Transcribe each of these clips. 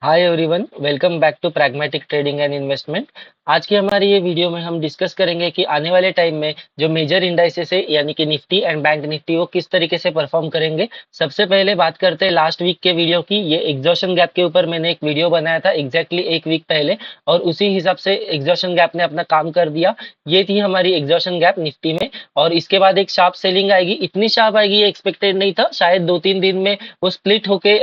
Hi everyone, welcome back to pragmatic trading and investment. आज की हमारी ये वीडियो में हम डिस्कस करेंगे कि आने वाले टाइम में जो मेजर इंडाइसेस है यानी कि निफ्टी एंड बैंक निफ्टी वो किस तरीके से परफॉर्म करेंगे। सबसे पहले बात करते हैं लास्ट वीक के वीडियो की। ये एग्जॉशन गैप के ऊपर मैंने एक वीडियो बनाया था एग्जैक्टली एक वीक पहले, और उसी हिसाब से एग्जॉशन गैप ने अपना काम कर दिया। ये थी हमारी एग्जॉशन गैप निफ्टी में, और इसके बाद एक शार्प सेलिंग आएगी। इतनी शार्प आएगी ये एक्सपेक्टेड नहीं था, शायद 2-3 दिन में वो स्प्लिट होके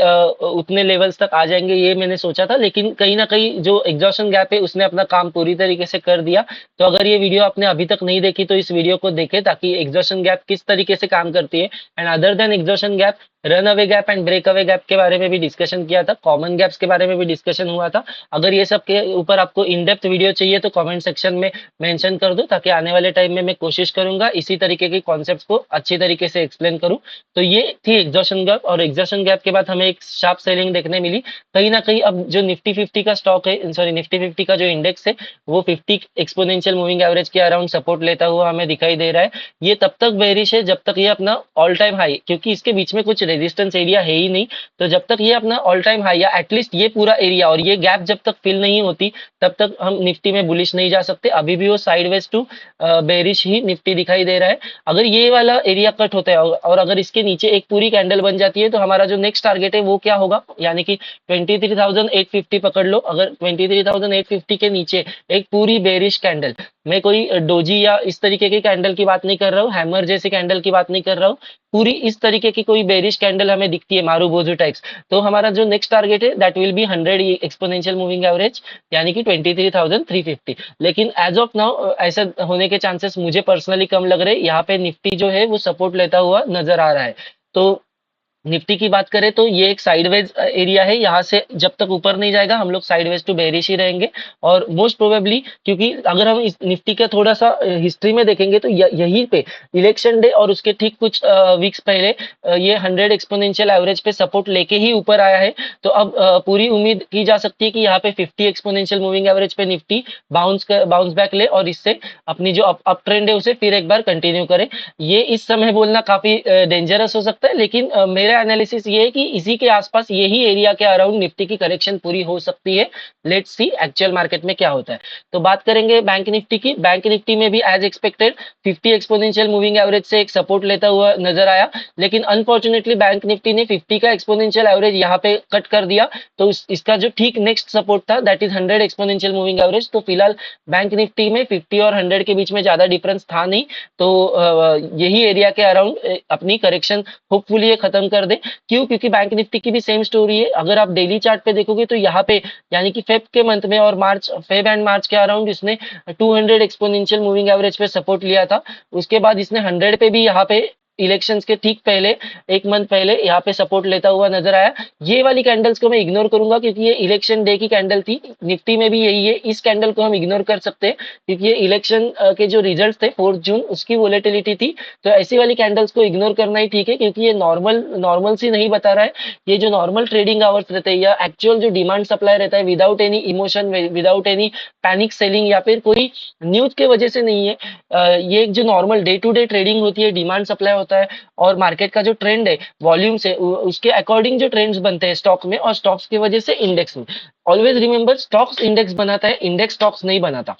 उतने लेवल्स तक आ जाएंगे ये मैंने सोचा था, लेकिन कहीं ना कहीं जो एग्जॉशन गैप है उसने अपना काम पूरी तरीके से कर दिया। तो अगर ये वीडियो आपने अभी तक नहीं देखी तो इस वीडियो को देखें ताकि एग्जॉशन गैप किस तरीके से काम करती है। And other than exhaustion gap, run away gap and break away gap के बारे में भी डिस्कशन किया था, कॉमन गैप्स के बारे में भी डिस्कशन हुआ था। अगर ये सब के ऊपर आपको इन डेप्थ वीडियो चाहिए तो कमेंट सेक्शन में मेंशन कर दो, ताकि आने वाले टाइम में मैं कोशिश करूंगा इसी तरीके के कॉन्सेप्ट्स को अच्छी तरीके से एक्सप्लेन करूं। तो ये थी एग्जॉशन गैप, और एग्जॉशन गैप के बाद हमें एक शार्प सेलिंग देखने मिली। कहीं ना कहीं अब जो निफ्टी 50 का स्टॉक है, सॉरी निफ्टी 50 का जो इंडेक्स है वो 50 एक्सपोनेंशियल मूविंग एवरेज के अराउंड सपोर्ट लेता हुआ हमें दिखाई दे रहा है। ये तब तक बेरिश है जब तक ये अपना ऑल टाइम हाई, क्योंकि इसके बीच में कुछ रेजिस्टेंस एरिया है ही नहीं, तो जब तक ये अपना ऑल टाइम हाई या एटलीस्ट ये पूरा एरिया और ये गैप जब तक फिल नहीं होती तब तक हम निफ्टी में बुलिश नहीं जा सकते। अभी भी वो साइडवेज टू बेरिश ही निफ्टी दिखाई दे रहा है। अगर ये वाला एरिया कट होता है और अगर इसके नीचे एक पूरी कैंडल बन जाती है तो हमारा जो नेक्स्ट टारगेट है वो क्या होगा, यानी कि 23,850 पकड़ लो। अगर 23,850 के नीचे एक पूरी बेरिश कैंडल, मैं कोई डोजी या इस तरीके की कैंडल की बात नहीं कर रहा हूँ, हैमर जैसे कैंडल की बात नहीं कर रहा हूँ, पूरी इस तरीके की कोई बेरिश कैंडल हमें दिखती है मारूबोजू टाइप्स, तो हमारा जो नेक्स्ट टारगेट है that will be 100 exponential moving average, यानी कि 23,350। लेकिन एज ऑफ नाउ ऐसा होने के चांसेस मुझे पर्सनली कम लग रहे हैं। यहाँ पे निफ्टी जो है वो सपोर्ट लेता हुआ नजर आ रहा है। तो निफ्टी की बात करें तो ये एक साइडवेज एरिया है, यहाँ से जब तक ऊपर नहीं जाएगा हम लोग साइडवेज टू बेरिश ही रहेंगे। और मोस्ट प्रोबेबली, क्योंकि अगर हम इस निफ्टी का थोड़ा सा हिस्ट्री में देखेंगे तो यहीं पे इलेक्शन डे और उसके ठीक कुछ वीक्स पहले ये 100 एक्सपोनेंशियल एवरेज पे सपोर्ट लेके ही ऊपर आया है। तो अब पूरी उम्मीद की जा सकती है कि यहाँ पे 50 एक्सपोनेंशियल मूविंग एवरेज पे निफ्टी बाउंस बैक ले और इससे अपनी जो अप ट्रेंड है उसे फिर एक बार कंटिन्यू करे। ये इस समय बोलना काफी डेंजरस हो सकता है, लेकिन मेरा एनालिसिस ये है कि इसी के आसपास यही एरिया के अराउंड निफ्टी की करेक्शन पूरी हो सकती है। लेट्स सी एक्चुअल मार्केट में क्या होता है। तो बात करेंगे बैंक निफ्टी की। बैंक निफ्टी में भी as expected 50 exponential moving average से एक सपोर्ट लेता हुआ नजर आया, लेकिन अनफॉर्चुनेटली बैंक निफ्टी ने 50 का एक्सपोनेंशियल एवरेज यहाँ पे कट कर दिया। तो इसका जो ठीक नेक्स्ट सपोर्ट था that is 100 exponential moving average. तो फिलहाल बैंक निफ्टी में 50 और 100 के बीच में ज्यादा डिफरेंस था नहीं, तो यही एरिया के अराउंड अपनी करेक्शन होपफुली ये खत्म कर दे। क्यों? क्योंकि बैंक निफ्टी की भी सेम स्टोरी है। अगर आप डेली चार्ट पे देखोगे तो यहाँ पे यानी कि फेब के मंथ में और फेब एंड मार्च के अराउंड इसने 200 एक्सपोनेंशियल मूविंग एवरेज पे सपोर्ट लिया था। उसके बाद इसने 100 पे भी यहाँ पे इलेक्शंस के ठीक पहले एक मंथ पहले यहाँ पे सपोर्ट लेता हुआ नजर आया। ये वाली कैंडल्स को मैं इग्नोर करूंगा क्योंकि ये इलेक्शन डे की कैंडल थी। निफ्टी में भी यही है, इस कैंडल को हम इग्नोर कर सकते हैं क्योंकि ये इलेक्शन के जो रिजल्ट थे 4 जून उसकी वोलेटिलिटी थी। तो ऐसी वाली कैंडल्स को इग्नोर करना ही ठीक है, क्योंकि ये नॉर्मल सी नहीं बता रहा है। ये जो नॉर्मल ट्रेडिंग आवर्स रहते हैं या एक्चुअल जो डिमांड सप्लाई रहता है without any emotion, without any panic selling या फिर कोई न्यूज के वजह से नहीं है। ये जो normal day to day trading होती है, डिमांड सप्लाई होता है और मार्केट का जो ट्रेंड है वॉल्यूम से, उसके अकॉर्डिंग जो ट्रेंड्स बनते हैं स्टॉक में और स्टॉक्स की वजह से इंडेक्स में। ऑलवेज रिमेंबर, स्टॉक्स इंडेक्स बनाता है, इंडेक्स स्टॉक्स नहीं बनाता।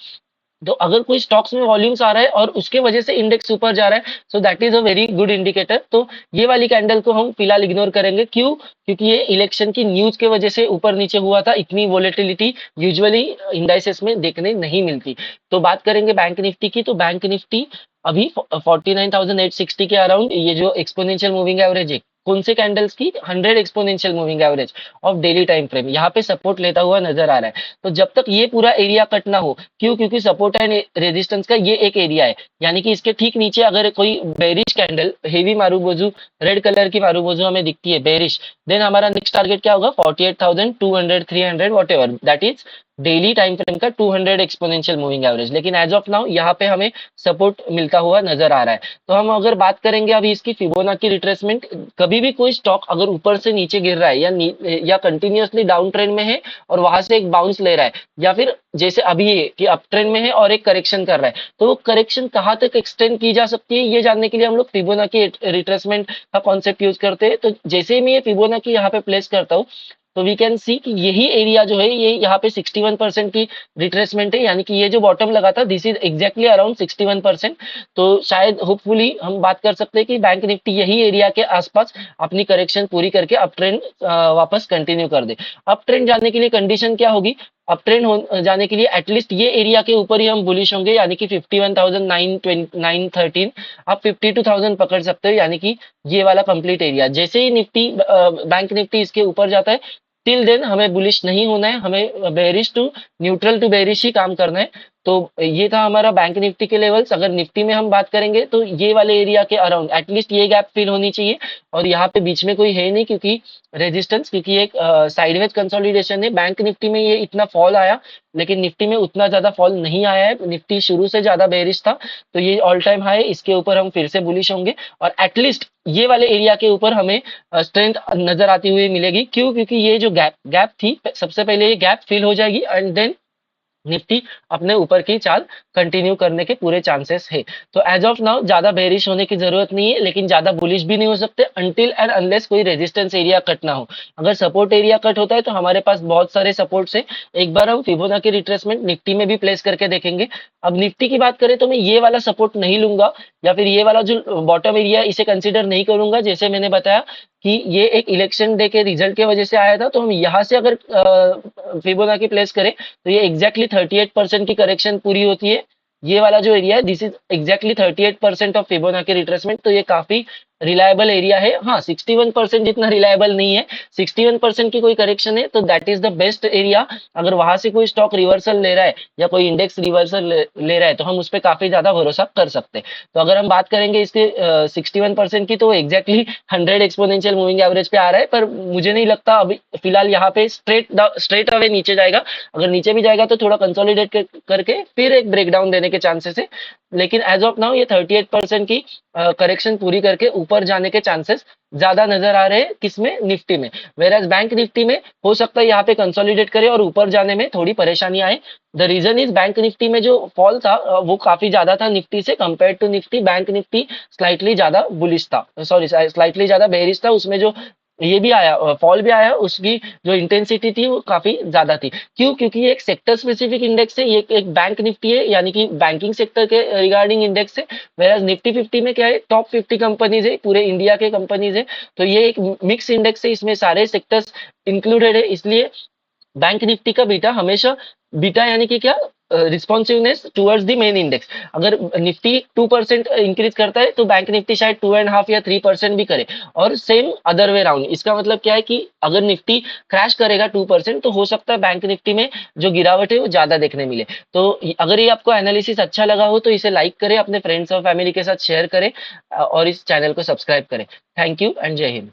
तो अगर कोई स्टॉक्स में वॉल्यूम्स आ रहा है और उसके वजह से इंडेक्स ऊपर जा रहा है, so that is a very good indicator. तो ये वाली कैंडल को हम फिलहाल इग्नोर करेंगे। क्यों? क्योंकि ये इलेक्शन की न्यूज के वजह से ऊपर नीचे हुआ था। इतनी वोलेटिलिटी यूजुअली इंडाइसेस में देखने नहीं मिलती। तो बात करेंगे बैंक निफ्टी की। तो बैंक निफ्टी अभी 49,860 के अराउंड, ये जो एक्सपोनेंशियल मूविंग एवरेज है कौन से कैंडल्स की, 100 exponential moving average of daily time frame, यहाँ पे सपोर्ट लेता हुआ नजर आ रहा है। तो जब तक ये पूरा एरिया कट ना हो, क्यों? क्योंकि सपोर्ट एंड रेजिस्टेंस का ये एक एरिया है, यानी कि इसके ठीक नीचे अगर कोई bearish candle, heavy marubozu, red colour की मारूबोजू हमें दिखती है बेरिश, देन हमारा नेक्स्ट टारगेट क्या होगा? 48,200, 300 what ever, that is daily time frame का 200 एक्सपोनेंशियल मूविंग एवरेज। लेकिन एज ऑफ नाउ यहाँ पे हमें सपोर्ट मिलता हुआ नजर आ रहा है। तो हम अगर बात करेंगे अभी इसकी फिबोनाची रिट्रेसमेंट, कभी भी कोई स्टॉक अगर ऊपर से नीचे गिर रहा है या कंटिन्यूअसली डाउन ट्रेंड में है और वहां से एक बाउंस ले रहा है, या फिर जैसे अभी ये कि अप ट्रेंड में है और एक करेक्शन कर रहा है, तो वो करेक्शन कहाँ तक एक्सटेंड की जा सकती है ये जानने के लिए हम लोग फिबोनाची रिट्रेसमेंट का कॉन्सेप्ट यूज करते हैं। तो जैसे ही मैं ये फिबोनाची यहाँ पे प्लेस करता हूँ, तो वी कैन सी कि यही एरिया जो है ये यहाँ पे 61% की रिट्रेसमेंट है, यानी कि ये जो बॉटम लगा था दिस इज एग्जैक्टली अराउंड 61%। तो शायद होपफुली हम बात कर सकते हैं कि बैंक निफ्टी यही एरिया के आसपास अपनी करेक्शन पूरी करके अप ट्रेंड वापस कंटिन्यू कर दे। अप ट्रेंड जाने के लिए कंडीशन क्या होगी? अप ट्रेंड जाने के लिए एटलीस्ट ये एरिया के ऊपर ही हम बुलिश होंगे, यानी कि 51,913। आप 52,000 पकड़ सकते हो, यानी कि ये वाला कंप्लीट एरिया। जैसे ही निफ्टी बैंक निफ्टी इसके ऊपर जाता है, टिल देन हमें बुलिश नहीं होना है, हमें bearish to neutral to bearish ही काम करना है। तो ये था हमारा बैंक निफ्टी के लेवल्स। अगर निफ्टी में हम बात करेंगे तो ये वाले एरिया के अराउंड एटलीस्ट ये गैप फिल होनी चाहिए, और यहाँ पे बीच में कोई है नहीं क्योंकि रेजिस्टेंस, क्योंकि एक साइडवेज कंसोलिडेशन है। बैंक निफ्टी में ये इतना फॉल आया, लेकिन निफ्टी में उतना ज्यादा फॉल नहीं आया है। निफ्टी शुरू से ज्यादा बेरिश था, तो ये ऑल टाइम हाई, इसके ऊपर हम फिर से बुलिश होंगे, और एटलीस्ट ये वाले एरिया के ऊपर हमें स्ट्रेंथ नजर आती हुई मिलेगी। क्यों? क्योंकि ये जो गैप गैप थी, सबसे पहले ये गैप फिल हो जाएगी एंड देन निफ्टी अपने ऊपर की चाल कंटिन्यू करने के पूरे चांसेस है। तो एज ऑफ नाउ ज्यादा बेरिश होने की जरूरत नहीं है, लेकिन ज्यादा बुलिश भी नहीं हो सकते अनटिल एंड अनलेस कोई रेजिस्टेंस एरिया कट ना हो। अगर सपोर्ट एरिया कट होता है तो हमारे पास बहुत सारे सपोर्ट्स है। एक बार हम फिबोनाची रिट्रेसमेंट निफ्टी में भी प्लेस करके देखेंगे। अब निफ्टी की बात करें तो मैं ये वाला सपोर्ट नहीं लूंगा, या फिर ये वाला जो बॉटम एरिया इसे कंसिडर नहीं करूंगा। जैसे मैंने बताया कि ये एक इलेक्शन डे के रिजल्ट की वजह से आया था, तो हम यहाँ से अगर फिबोनाची प्लेस करें तो ये एग्जैक्टली 38% की करेक्शन पूरी होती है। ये वाला जो एरिया है this is exactly 38% of Fibonacci retracement. तो ये काफी रिलायबल एरिया है। हाँ, 61% जितना रिलायबल नहीं है। 61% की कोई करेक्शन है तो that is the best area. अगर वहां से कोई स्टॉक रिवर्सल ले रहा है या कोई इंडेक्स रिवर्सल ले रहा है तो हम उस पर काफी ज्यादा भरोसा कर सकते हैं। तो अगर हम बात करेंगे इसके 61% की, तो एग्जैक्टली 100 एक्सपोनेंशियल मूविंग एवरेज पे आ रहा है। पर मुझे नहीं लगता अभी फिलहाल यहाँ पे स्ट्रेट अवे नीचे जाएगा। अगर नीचे भी जाएगा तो थोड़ा कंसोलिडेट करके फिर एक ब्रेकडाउन देने के चांसेस है। लेकिन एज ऑफ नाउ ये 38% की करेक्शन पूरी करके ऊपर जाने के चांसेस ज्यादा नजर आ रहे हैं। किसमें? निफ्टी में। वेराज बैंक निफ्टी में हो सकता है यहाँ पे कंसोलिडेट करे और ऊपर जाने में थोड़ी परेशानी आए। The reason is bank Nifty में जो फॉल था वो काफी ज्यादा था निफ्टी से compare to Nifty. Bank Nifty slightly ज्यादा बुलिश था, सॉरी स्लाइटली ज्यादा बेरिश था। उसमें जो ये भी आया, फॉल भी आया, उसकी जो इंटेंसिटी थी वो काफी ज्यादा थी। क्यों? क्योंकि ये एक सेक्टर स्पेसिफिक इंडेक्स है, ये एक बैंक निफ्टी है, यानी कि बैंकिंग सेक्टर के रिगार्डिंग इंडेक्स है। वेराज निफ्टी 50 में क्या है, टॉप 50 कंपनीज है, पूरे इंडिया के कंपनीज है। तो ये एक मिक्स इंडेक्स है, इसमें सारे सेक्टर्स इंक्लूडेड है। इसलिए बैंक निफ्टी का बीटा हमेशा, बीटा यानी कि क्या, responsiveness towards the main index. अगर निफ्टी 2% इंक्रीज करता है तो बैंक निफ्टी शायद 2.5 या 3% भी करे, और सेम अदर वे राउंड। इसका मतलब क्या है कि अगर निफ्टी क्रैश करेगा 2% तो हो सकता है बैंक निफ्टी में जो गिरावट है वो ज्यादा देखने मिले। तो अगर ये आपको एनालिसिस अच्छा लगा हो तो इसे लाइक करें, अपने फ्रेंड्स और फैमिली के साथ शेयर करें, और इस चैनल को सब्सक्राइब करें। थैंक यू एंड जय हिंद।